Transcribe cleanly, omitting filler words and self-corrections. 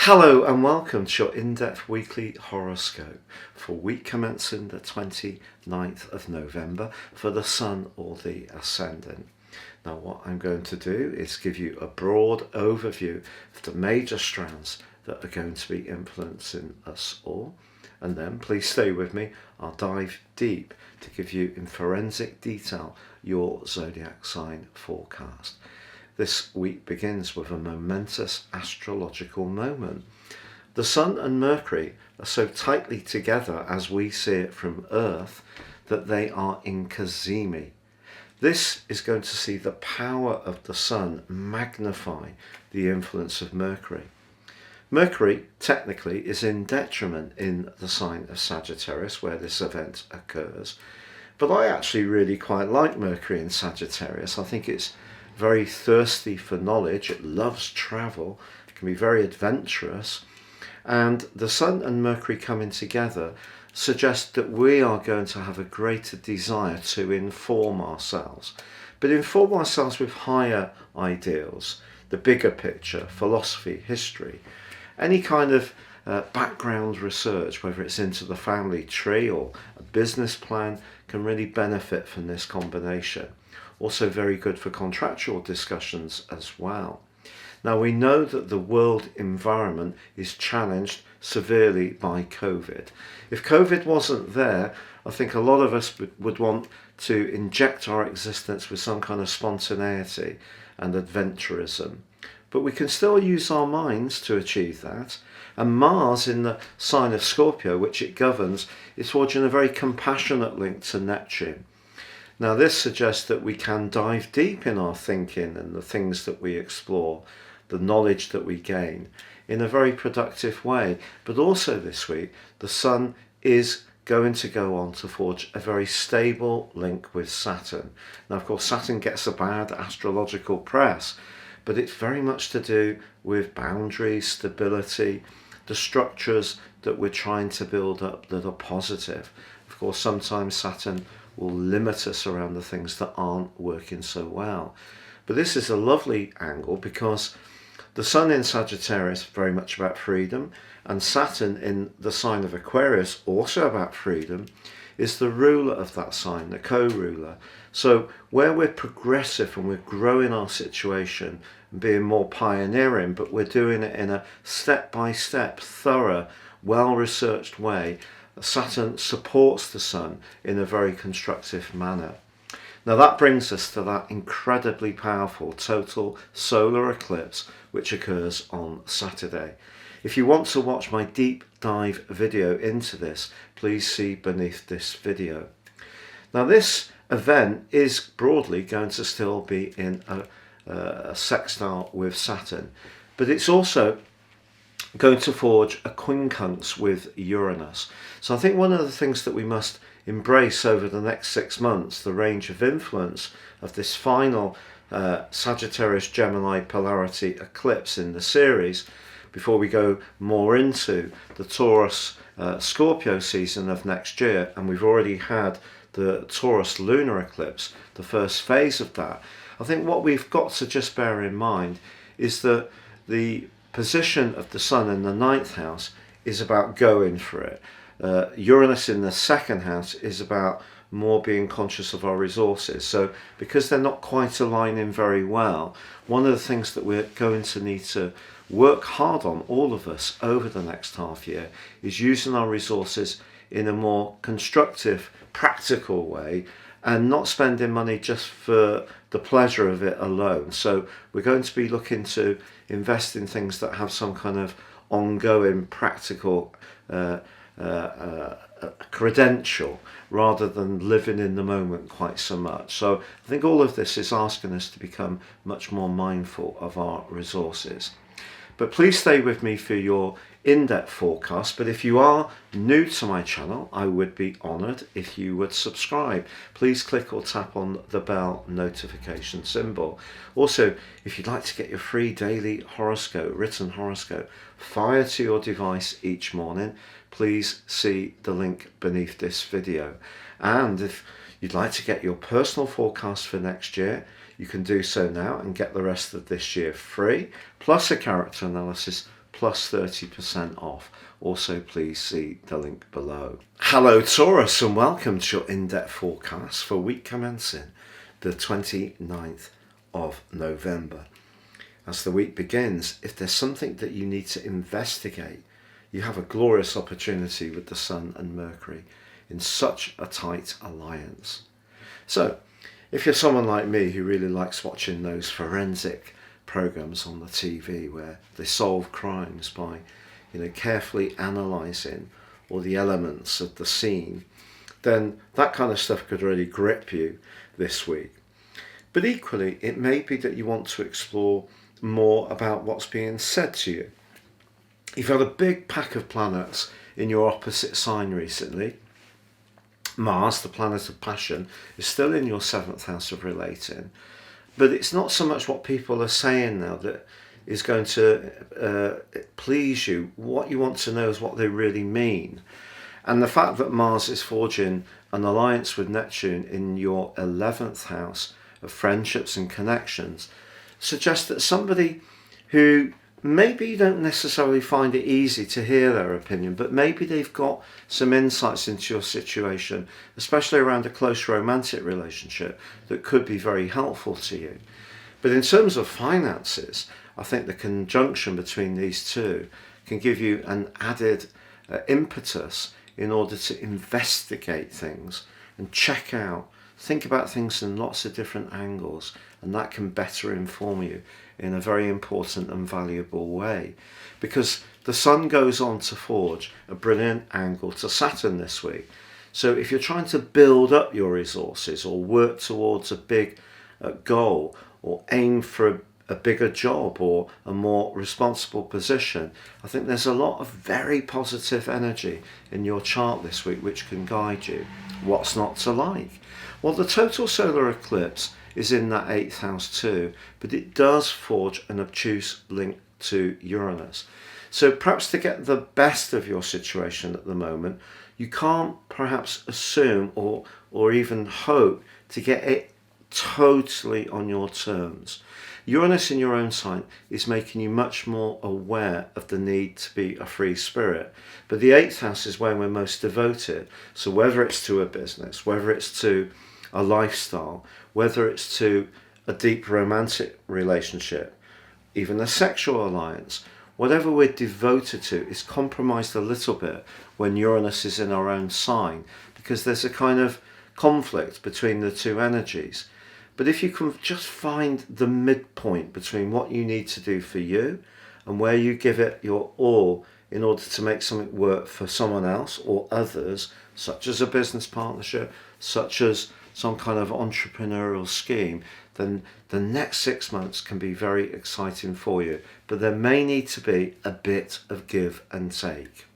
Hello and welcome to your in-depth weekly horoscope for week commencing the 29th of November for the Sun or the Ascendant. Now what I'm going to do is give you a broad overview of the major strands that are going to be influencing us all. And then please stay with me, I'll dive deep to give you in forensic detail your zodiac sign forecast. This week begins with a momentous astrological moment. The Sun and Mercury are so tightly together as we see it from Earth that they are in cazimi. This is going to see the power of the Sun magnify the influence of Mercury. Mercury technically is in detriment in the sign of Sagittarius where this event occurs, but I actually really quite like Mercury in Sagittarius. I think it's very thirsty for knowledge, it loves travel, it can be very adventurous, and the Sun and Mercury coming together suggests that we are going to have a greater desire to inform ourselves, but inform ourselves with higher ideals, the bigger picture, philosophy, history, any kind of background research, whether it's into the family tree or a business plan, can really benefit from this combination. Also very good for contractual discussions as well. Now we know that the world environment is challenged severely by COVID. If COVID wasn't there, I think a lot of us would want to inject our existence with some kind of spontaneity and adventurism. But we can still use our minds to achieve that. And Mars in the sign of Scorpio, which it governs, is forging a very compassionate link to Neptune. Now this suggests that we can dive deep in our thinking and the things that we explore, the knowledge that we gain in a very productive way. But also this week, the Sun is going to go on to forge a very stable link with Saturn. Now of course Saturn gets a bad astrological press, but it's very much to do with boundaries, stability, the structures that we're trying to build up that are positive. Of course sometimes Saturn will limit us around the things that aren't working so well. But this is a lovely angle because the Sun in Sagittarius is very much about freedom, and Saturn in the sign of Aquarius, also about freedom, is the ruler of that sign, the co-ruler. So where we're progressive and we're growing our situation and being more pioneering, but we're doing it in a step-by-step, thorough, well-researched way, Saturn supports the Sun in a very constructive manner. Now that brings us to that incredibly powerful total solar eclipse which occurs on Saturday. If you want to watch my deep dive video into this, please see beneath this video. Now this event is broadly going to still be in a sextile with Saturn, but it's also going to forge a quincunx with Uranus. So I think one of the things that we must embrace over the next 6 months, the range of influence of this final Sagittarius Gemini polarity eclipse in the series, before we go more into the Taurus Scorpio season of next year, and we've already had the Taurus lunar eclipse, the first phase of that. I think what we've got to just bear in mind is that the position of the Sun in the 9th house is about going for it. Uranus in the 2nd house is about more being conscious of our resources. So because they're not quite aligning very well, one of the things that we're going to need to work hard on, all of us, over the next half year is using our resources in a more constructive, practical way and not spending money just for the pleasure of it alone. So we're going to be looking to invest in things that have some kind of ongoing practical credential rather than living in the moment quite so much. So I think all of this is asking us to become much more mindful of our resources. But please stay with me for your in-depth forecast. But if you are new to my channel, I would be honoured if you would subscribe. Please click or tap on the bell notification symbol. Also, if you'd like to get your free daily horoscope, written horoscope, fired to your device each morning, please see the link beneath this video. And if you'd like to get your personal forecast for next year, you can do so now and get the rest of this year free, plus a character analysis plus 30% off. Also, please see the link below. Hello Taurus, and welcome to your in-depth forecast for week commencing the 29th of November. As the week begins, if there's something that you need to investigate, you have a glorious opportunity with the Sun and Mercury in such a tight alliance. So, if you're someone like me who really likes watching those forensic programs on the TV where they solve crimes by, carefully analysing all the elements of the scene, then that kind of stuff could really grip you this week. But equally, it may be that you want to explore more about what's being said to you. You've had a big pack of planets in your opposite sign recently. Mars, the planet of passion, is still in your 7th house of relating, but it's not so much what people are saying now that is going to please you. What you want to know is what they really mean. And the fact that Mars is forging an alliance with Neptune in your 11th house of friendships and connections suggests that somebody who maybe you don't necessarily find it easy to hear their opinion, but maybe they've got some insights into your situation, especially around a close romantic relationship, that could be very helpful to you. But in terms of finances, I think the conjunction between these two can give you an added impetus in order to investigate things and think about things in lots of different angles, and that can better inform you in a very important and valuable way. Because the Sun goes on to forge a brilliant angle to Saturn this week. So if you're trying to build up your resources or work towards a big goal or aim for a bigger job or a more responsible position, I think there's a lot of very positive energy in your chart this week which can guide you. What's not to like? Well, the total solar eclipse is in that 8th house too, but it does forge an obtuse link to Uranus. So perhaps to get the best of your situation at the moment, you can't perhaps assume or even hope to get it totally on your terms. Uranus in your own sign is making you much more aware of the need to be a free spirit. But the 8th house is where we're most devoted. So whether it's to a business, whether it's to a lifestyle, whether it's to a deep romantic relationship, even a sexual alliance, whatever we're devoted to is compromised a little bit when Uranus is in our own sign, because there's a kind of conflict between the two energies. But if you can just find the midpoint between what you need to do for you and where you give it your all in order to make something work for someone else or others, such as a business partnership, such as some kind of entrepreneurial scheme, then the next 6 months can be very exciting for you. But there may need to be a bit of give and take.